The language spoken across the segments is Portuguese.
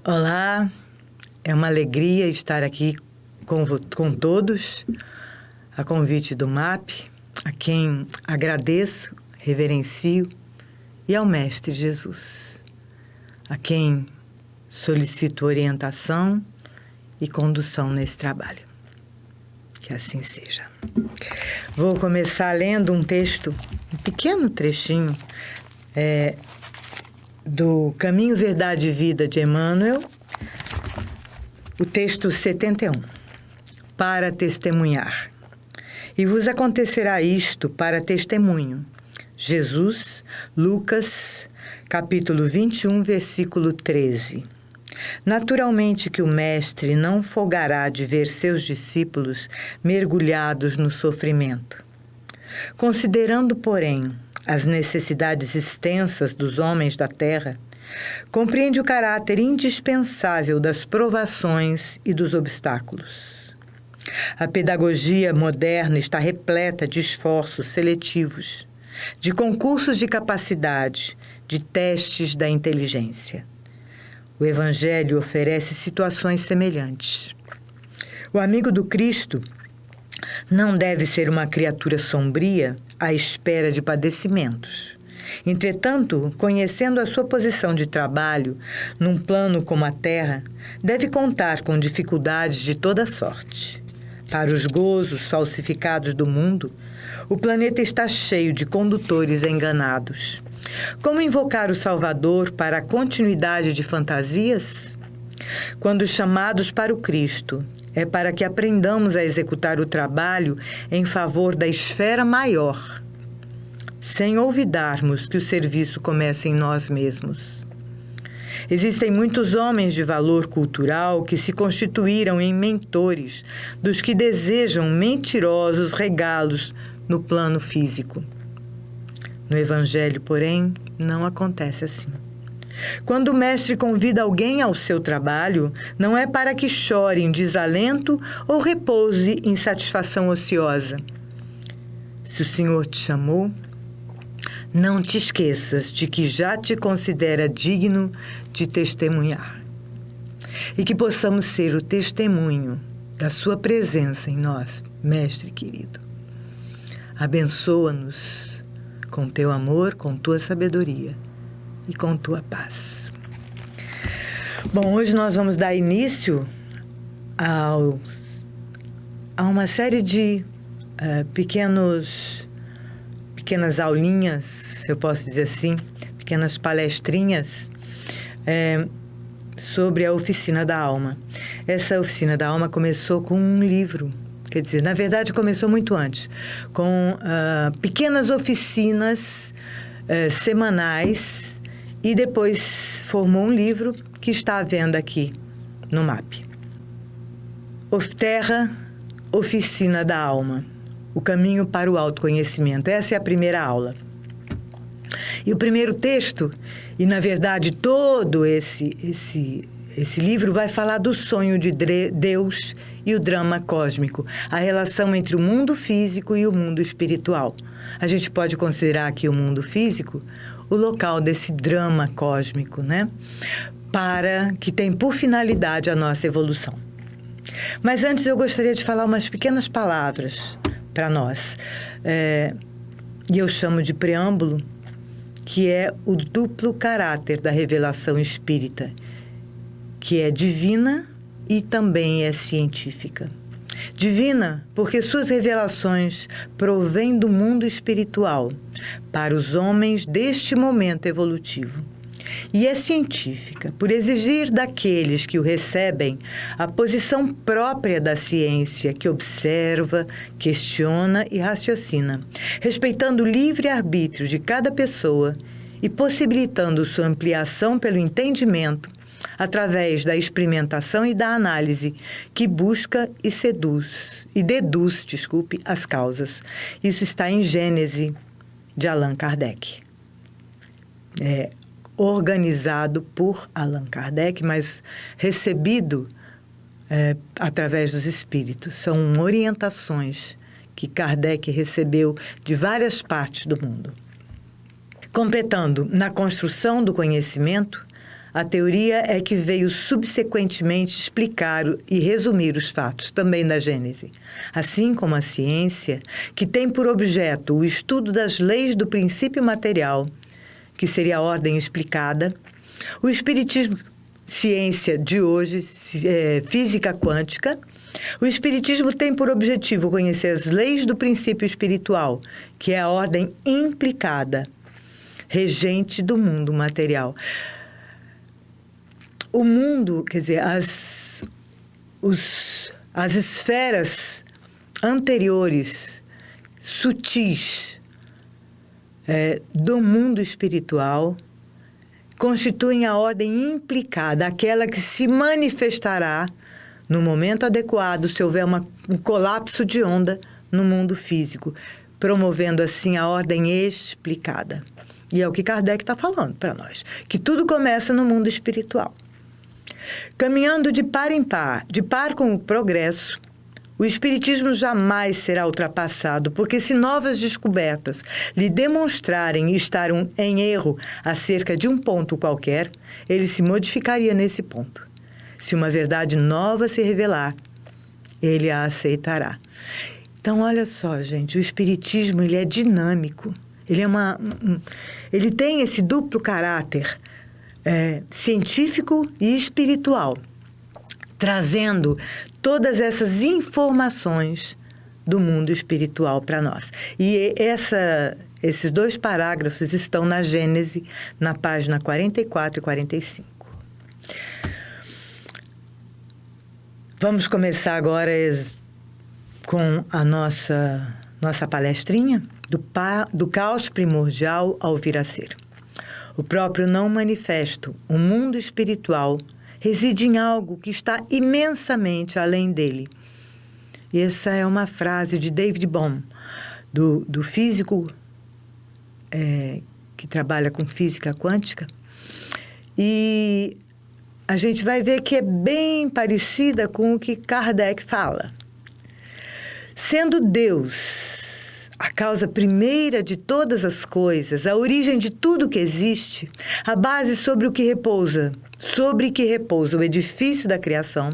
Olá, é uma alegria estar aqui com todos, a convite do MAP, a quem agradeço, reverencio, e ao Mestre Jesus, a quem solicito orientação e condução nesse trabalho. Que assim seja. Vou começar lendo um texto, um pequeno trechinho, do Caminho, Verdade e Vida de Emmanuel, o texto 71, para testemunhar. E vos acontecerá isto para testemunho. Jesus, Lucas, capítulo 21, versículo 13. Naturalmente que o Mestre não folgará de ver seus discípulos mergulhados no sofrimento. Considerando, porém, as necessidades extensas dos homens da terra, compreende o caráter indispensável das provações e dos obstáculos. A pedagogia moderna está repleta de esforços seletivos, de concursos de capacidade, de testes da inteligência. O Evangelho oferece situações semelhantes. O amigo do Cristo não deve ser uma criatura sombria à espera de padecimentos. Entretanto, conhecendo a sua posição de trabalho num plano como a Terra, deve contar com dificuldades de toda sorte. Para os gozos falsificados do mundo, o planeta está cheio de condutores enganados. Como invocar o Salvador para a continuidade de fantasias? Quando chamados para o Cristo, é para que aprendamos a executar o trabalho em favor da esfera maior, sem olvidarmos que o serviço começa em nós mesmos. Existem muitos homens de valor cultural que se constituíram em mentores dos que desejam mentirosos regalos no plano físico. No Evangelho, porém, não acontece assim. Quando o Mestre convida alguém ao seu trabalho, não é para que chore em desalento ou repouse em satisfação ociosa. Se o Senhor te chamou, não te esqueças de que já te considera digno de testemunhar. E que possamos ser o testemunho da sua presença em nós, Mestre querido. Abençoa-nos com teu amor, com tua sabedoria e com tua paz. Bom, hoje nós vamos dar início a uma série de pequenas aulinhas, se eu posso dizer assim, pequenas palestrinhas sobre a Oficina da Alma. Essa Oficina da Alma começou com um livro, quer dizer, na verdade começou muito antes, com pequenas oficinas semanais, e depois formou um livro que está à venda aqui no MAP. Terra, Oficina da Alma, o caminho para o autoconhecimento. Essa é a primeira aula. E o primeiro texto, e na verdade todo esse livro vai falar do sonho de Deus e o drama cósmico, a relação entre o mundo físico e o mundo espiritual. A gente pode considerar aqui o mundo físico o local desse drama cósmico, né? Que tem por finalidade a nossa evolução. Mas antes eu gostaria de falar umas pequenas palavras para nós. E eu chamo de preâmbulo, que é o duplo caráter da revelação espírita, que é divina e também é científica. Divina, porque suas revelações provêm do mundo espiritual para os homens deste momento evolutivo. E é científica, por exigir daqueles que o recebem a posição própria da ciência, que observa, questiona e raciocina, respeitando o livre-arbítrio de cada pessoa e possibilitando sua ampliação pelo entendimento, através da experimentação e da análise, que busca e deduz as causas. Isso está em Gênese, de Allan Kardec. Organizado por Allan Kardec, mas recebido através dos espíritos. São orientações que Kardec recebeu de várias partes do mundo. Completando, na construção do conhecimento, A teoria é que veio subsequentemente explicar e resumir os fatos, também da Gênese. Assim como a ciência, que tem por objeto o estudo das leis do princípio material, que seria a ordem explicada, o espiritismo, ciência de hoje, física quântica, o espiritismo tem por objetivo conhecer as leis do princípio espiritual, que é a ordem implicada, regente do mundo material. O mundo, quer dizer, as esferas anteriores, sutis, do mundo espiritual, constituem a ordem implicada, aquela que se manifestará no momento adequado, se houver um colapso de onda no mundo físico, promovendo assim a ordem explicada. E é o que Kardec está falando para nós, que tudo começa no mundo espiritual. Caminhando de par em par, de par com o progresso, o espiritismo jamais será ultrapassado, porque se novas descobertas lhe demonstrarem estar em erro acerca de um ponto qualquer, ele se modificaria nesse ponto. Se uma verdade nova se revelar, ele a aceitará. Então, olha só, gente, o espiritismo ele é dinâmico. Ele tem esse duplo caráter científico e espiritual, trazendo todas essas informações do mundo espiritual para nós. E esses 2 parágrafos estão na Gênese, na página 44 e 45. Vamos começar agora com a nossa palestrinha do caos primordial ao vir a ser. O próprio não manifesto, o mundo espiritual, reside em algo que está imensamente além dele. E essa é uma frase de David Bohm, do físico que trabalha com física quântica. E a gente vai ver que é bem parecida com o que Kardec fala. Sendo Deus a causa primeira de todas as coisas, a origem de tudo que existe, a base sobre que repousa o edifício da criação,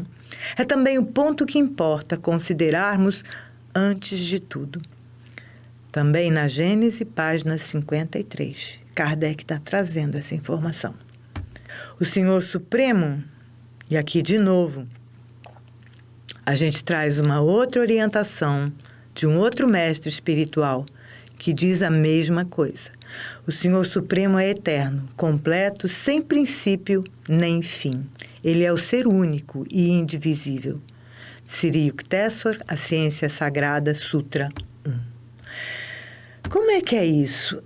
é também o ponto que importa considerarmos antes de tudo. Também na Gênese, página 53, Kardec está trazendo essa informação. O Senhor Supremo, e aqui de novo, a gente traz uma outra orientação de um outro mestre espiritual que diz a mesma coisa. O Senhor Supremo é eterno, completo, sem princípio nem fim. Ele é o ser único e indivisível. Sri Yukteswar, a Ciência Sagrada, Sutra 1. Como é que é isso?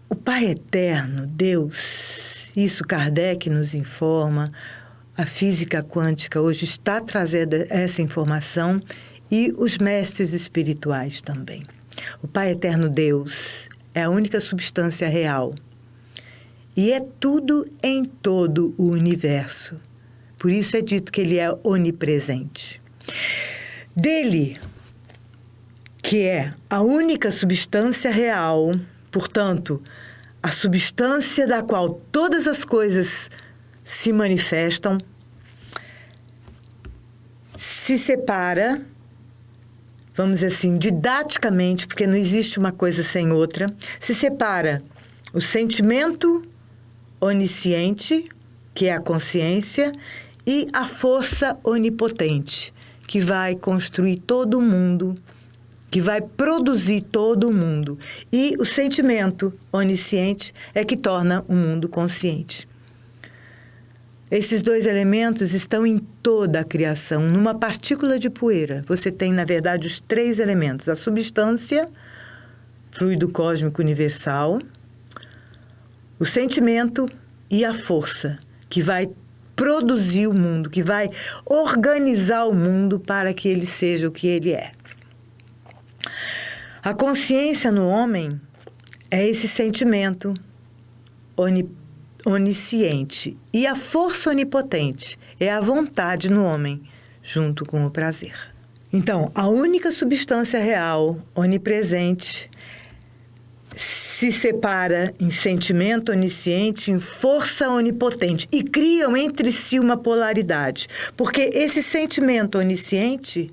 O Pai Eterno, Deus, isso Kardec nos informa, a física quântica hoje está trazendo essa informação e os mestres espirituais também. O Pai Eterno Deus é a única substância real e é tudo em todo o universo. Por isso é dito que ele é onipresente. Dele, que é a única substância real, portanto, a substância da qual todas as coisas se manifestam, se separa, vamos dizer assim, didaticamente, porque não existe uma coisa sem outra, se separa o sentimento onisciente, que é a consciência, e a força onipotente, que vai construir todo o mundo, que vai produzir todo o mundo. E o sentimento onisciente é que torna o mundo consciente. Esses 2 elementos estão em toda a criação. Numa partícula de poeira, você tem, na verdade, os 3 elementos. A substância, fluido cósmico universal, o sentimento e a força, que vai produzir o mundo, que vai organizar o mundo para que ele seja o que ele é. A consciência no homem é esse sentimento onisciente. E a força onipotente é a vontade no homem, junto com o prazer. Então, a única substância real, onipresente, se separa em sentimento onisciente, em força onipotente, e criam entre si uma polaridade. Porque esse sentimento onisciente,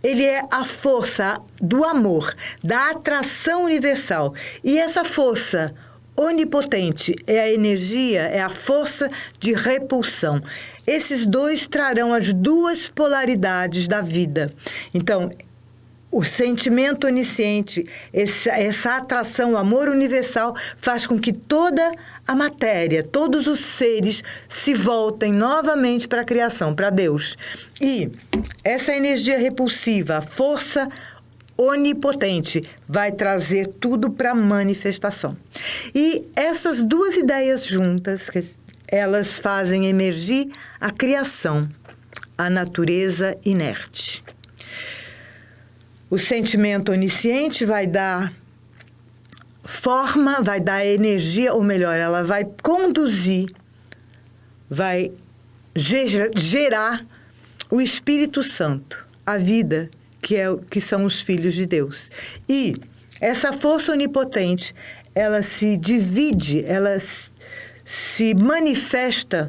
ele é a força do amor, da atração universal. E essa força onipotente é a energia, é a força de repulsão. Esses dois trarão as duas polaridades da vida. Então, o sentimento onisciente, essa atração, o amor universal, faz com que toda a matéria, todos os seres se voltem novamente para a criação, para Deus. E essa energia repulsiva, a força onipotente, vai trazer tudo para a manifestação. E essas duas ideias juntas, elas fazem emergir a criação, a natureza inerte. O sentimento onisciente vai dar forma, vai dar energia, ou melhor, ela vai conduzir, vai gerar o Espírito Santo, a vida, que são os filhos de Deus. E essa força onipotente, ela se divide, ela se manifesta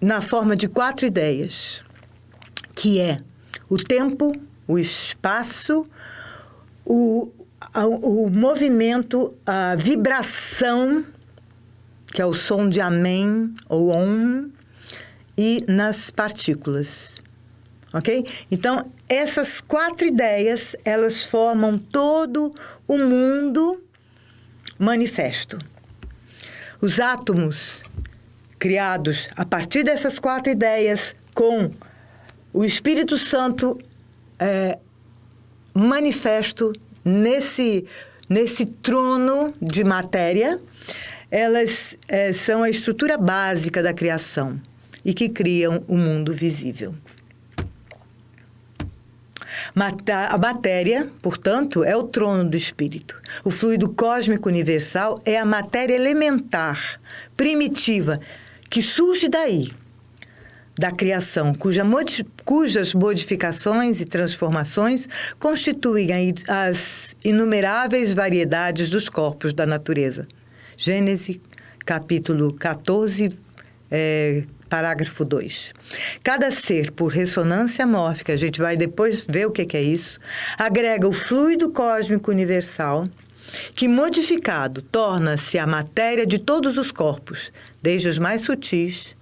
na forma de 4 ideias, que é o tempo, o espaço, o movimento, a vibração, que é o som de amém ou om, e nas partículas. Ok? Então, essas 4 ideias, elas formam todo o mundo manifesto. Os átomos criados a partir dessas 4 ideias, com o Espírito Santo manifesto nesse trono de matéria, elas são a estrutura básica da criação e que criam o mundo visível. A matéria, portanto, é o trono do espírito. O fluido cósmico universal é a matéria elementar, primitiva, que surge daí, da criação, cujas modificações e transformações constituem as inumeráveis variedades dos corpos da natureza. Gênesis, capítulo 14, parágrafo 2. Cada ser, por ressonância mórfica, a gente vai depois ver o que é isso, agrega o fluido cósmico universal, que, modificado, torna-se a matéria de todos os corpos, desde os mais sutis,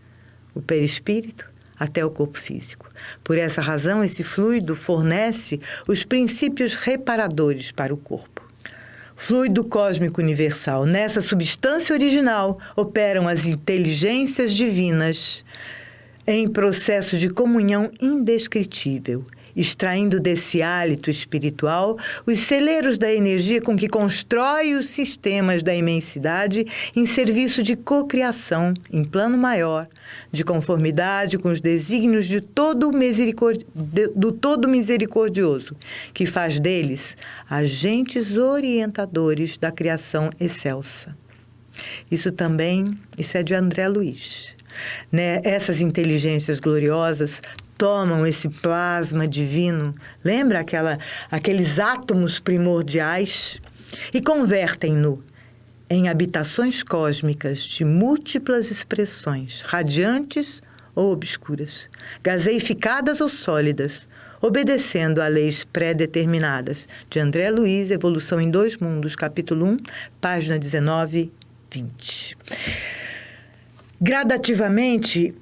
o perispírito, até o corpo físico. Por essa razão, esse fluido fornece os princípios reparadores para o corpo. Fluido cósmico universal. Nessa substância original operam as inteligências divinas em processo de comunhão indescritível, extraindo desse hálito espiritual os celeiros da energia com que constrói os sistemas da imensidade em serviço de cocriação em plano maior, de conformidade com os desígnios do todo misericordioso, que faz deles agentes orientadores da criação excelsa. Isso é de André Luiz. Né? Essas inteligências gloriosas tomam esse plasma divino, lembra aqueles átomos primordiais, e convertem-no em habitações cósmicas de múltiplas expressões, radiantes ou obscuras, gaseificadas ou sólidas, obedecendo a leis pré-determinadas. De André Luiz, Evolução em 2 Mundos, capítulo 1, página 19, 20. Gradativamente,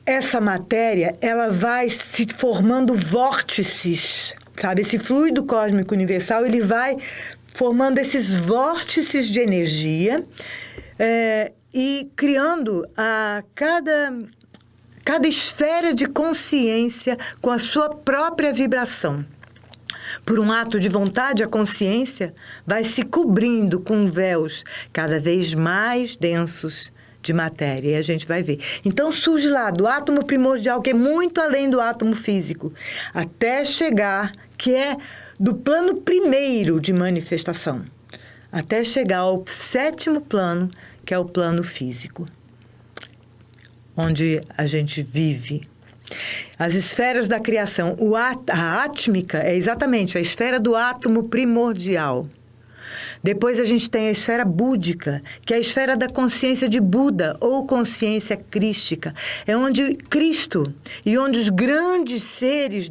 essa matéria, ela vai se formando vórtices, sabe? Esse fluido cósmico universal, ele vai formando esses vórtices de energia e criando cada esfera de consciência com a sua própria vibração. Por um ato de vontade, a consciência vai se cobrindo com véus cada vez mais densos de matéria, e a gente vai ver. Então surge lá do átomo primordial, que é muito além do átomo físico, até chegar, que é do plano primeiro de manifestação, até chegar ao 7º plano, que é o plano físico, onde a gente vive. As esferas da criação, a átmica é exatamente a esfera do átomo primordial. Depois a gente tem a esfera búdica, que é a esfera da consciência de Buda, ou consciência crística. É onde Cristo e onde os grandes seres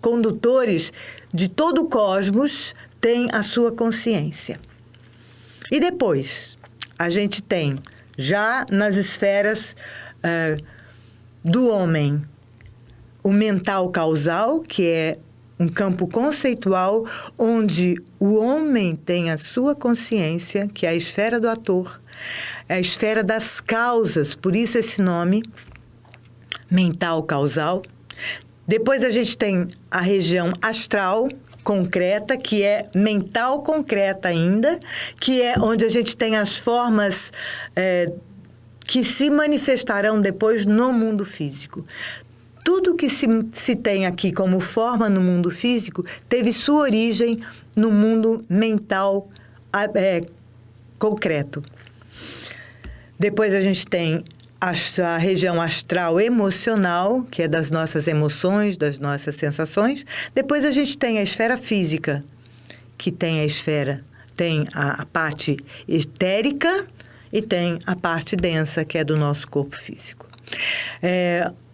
condutores de todo o cosmos têm a sua consciência. E depois, a gente tem, já nas esferas do homem, o mental causal, que é um campo conceitual onde o homem tem a sua consciência, que é a esfera do ator, é a esfera das causas, por isso esse nome, mental causal. Depois a gente tem a região astral, concreta, que é mental concreta ainda, que é onde a gente tem as formas que se manifestarão depois no mundo físico. Tudo que se tem aqui como forma no mundo físico teve sua origem no mundo mental concreto. Depois a gente tem a região astral emocional, que é das nossas emoções, das nossas sensações. Depois a gente tem a esfera física, que tem tem a parte etérica e tem a parte densa, que é do nosso corpo físico.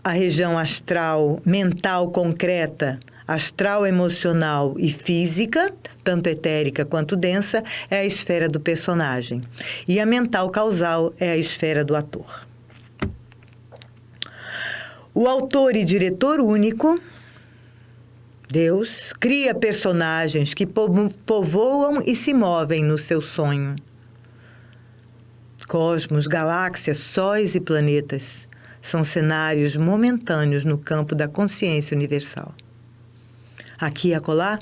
A região astral mental concreta, astral emocional e física, tanto etérica quanto densa, é a esfera do personagem. E a mental causal é a esfera do ator. O autor e diretor único, Deus, cria personagens que povoam e se movem no seu sonho. Cosmos, galáxias, sóis e planetas são cenários momentâneos no campo da consciência universal. Aqui e acolá,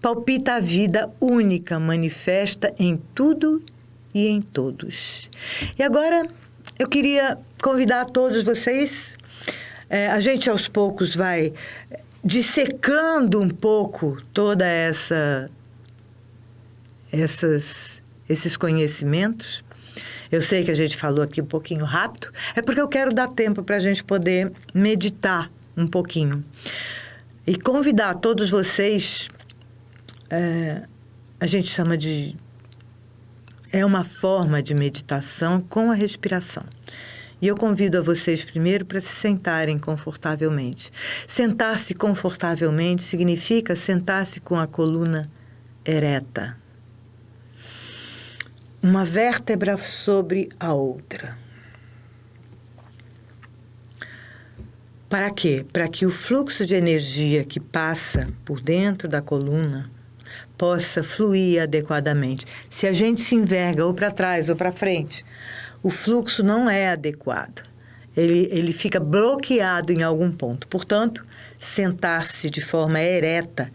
palpita a vida única, manifesta em tudo e em todos. E agora, eu queria convidar todos vocês, a gente aos poucos vai dissecando um pouco toda esses conhecimentos. Eu sei que a gente falou aqui um pouquinho rápido, é porque eu quero dar tempo para a gente poder meditar um pouquinho. E convidar todos vocês, a gente chama de... É uma forma de meditação com a respiração. E eu convido a vocês primeiro para se sentarem confortavelmente. Sentar-se confortavelmente significa sentar-se com a coluna ereta. Uma vértebra sobre a outra. Para quê? Para que o fluxo de energia que passa por dentro da coluna possa fluir adequadamente. Se a gente se enverga ou para trás ou para frente, o fluxo não é adequado. Ele fica bloqueado em algum ponto. Portanto, sentar-se de forma ereta.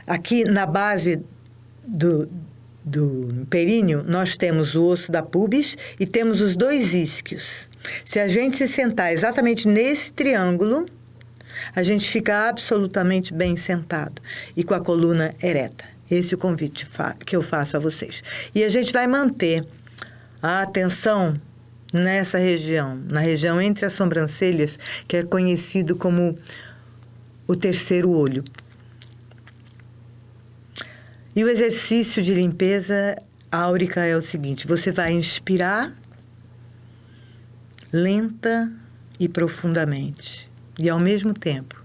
Aqui na base do períneo, nós temos o osso da púbis e temos os dois isquios. Se a gente se sentar exatamente nesse triângulo, a gente fica absolutamente bem sentado e com a coluna ereta. Esse é o convite que eu faço a vocês. E a gente vai manter a atenção nessa região, na região entre as sobrancelhas, que é conhecido como o terceiro olho. E o exercício de limpeza áurica é o seguinte: você vai inspirar lenta e profundamente. E, ao mesmo tempo,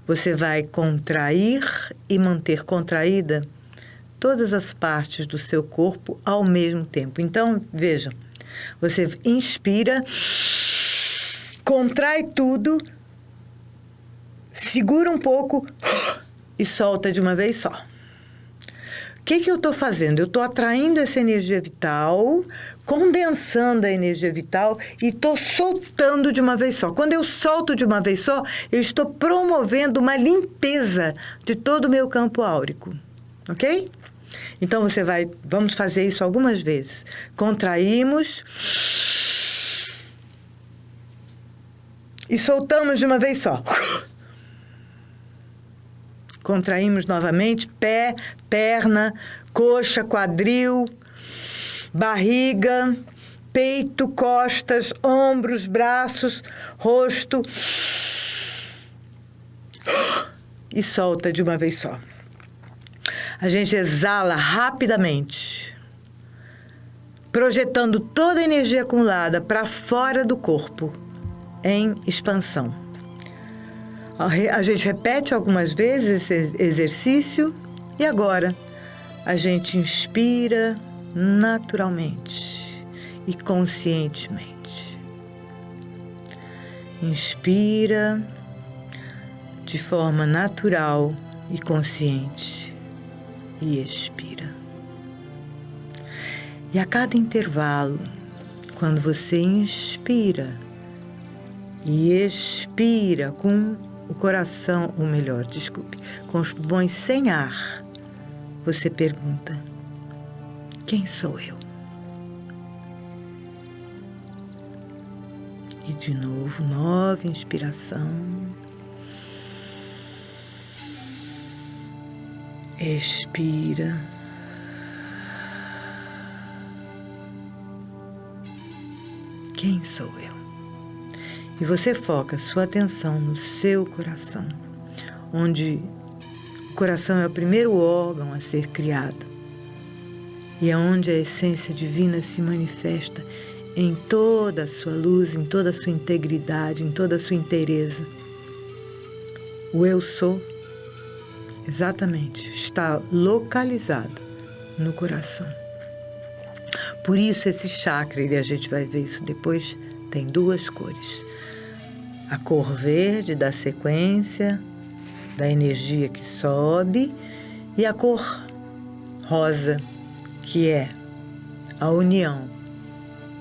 você vai contrair e manter contraída todas as partes do seu corpo ao mesmo tempo. Então, vejam, você inspira, contrai tudo, segura um pouco e solta de uma vez só. O que eu estou fazendo? Eu estou atraindo essa energia vital, condensando a energia vital e estou soltando de uma vez só. Quando eu solto de uma vez só, eu estou promovendo uma limpeza de todo o meu campo áurico. Ok? Então, vamos fazer isso algumas vezes. Contraímos e soltamos de uma vez só. Contraímos novamente, pé, perna, coxa, quadril, barriga, peito, costas, ombros, braços, rosto. E solta de uma vez só. A gente exala rapidamente, projetando toda a energia acumulada para fora do corpo, em expansão. A gente repete algumas vezes esse exercício e agora a gente inspira naturalmente e conscientemente. Inspira de forma natural e consciente e expira. E a cada intervalo, quando você inspira e expira com o coração, ou melhor, desculpe, com os pulmões sem ar, você pergunta: quem sou eu? E de novo, nova inspiração. Expira. Quem sou eu? E você foca sua atenção no seu coração, onde o coração é o primeiro órgão a ser criado e é onde a essência divina se manifesta em toda a sua luz, em toda a sua integridade, em toda a sua inteireza. O eu sou, exatamente, está localizado no coração. Por isso esse chakra, e a gente vai ver isso depois, tem duas cores. A cor verde da sequência, da energia que sobe, e a cor rosa, que é a união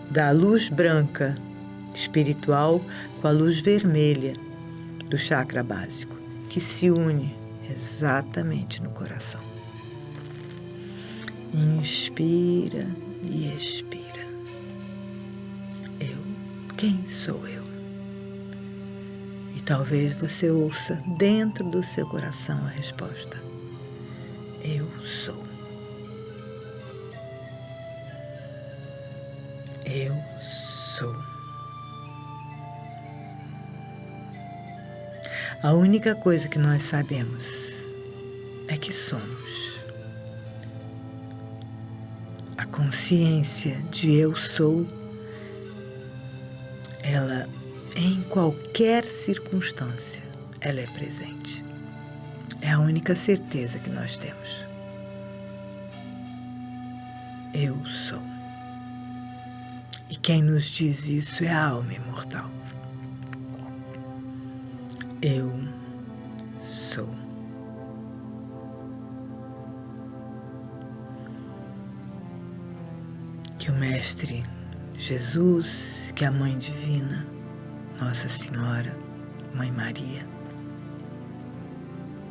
da luz branca espiritual com a luz vermelha do chakra básico, que se une exatamente no coração. Inspira e expira. Quem sou eu? E talvez você ouça dentro do seu coração a resposta: eu sou. Eu sou. A única coisa que nós sabemos é que somos. A consciência de eu sou, ela, em qualquer circunstância, ela é presente. É a única certeza que nós temos. Eu sou. E quem nos diz isso é a alma imortal. Eu sou. Que o Mestre Jesus, que a Mãe Divina, Nossa Senhora, Mãe Maria,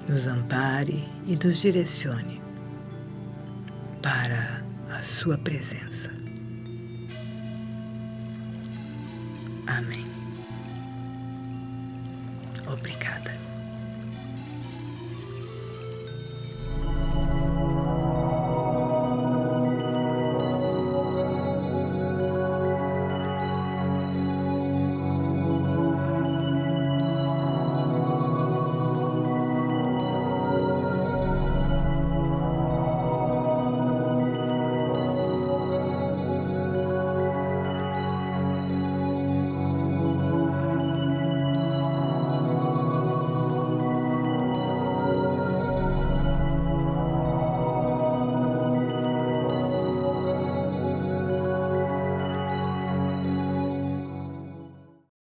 nos ampare e nos direcione para a sua presença. Amém. Obrigada.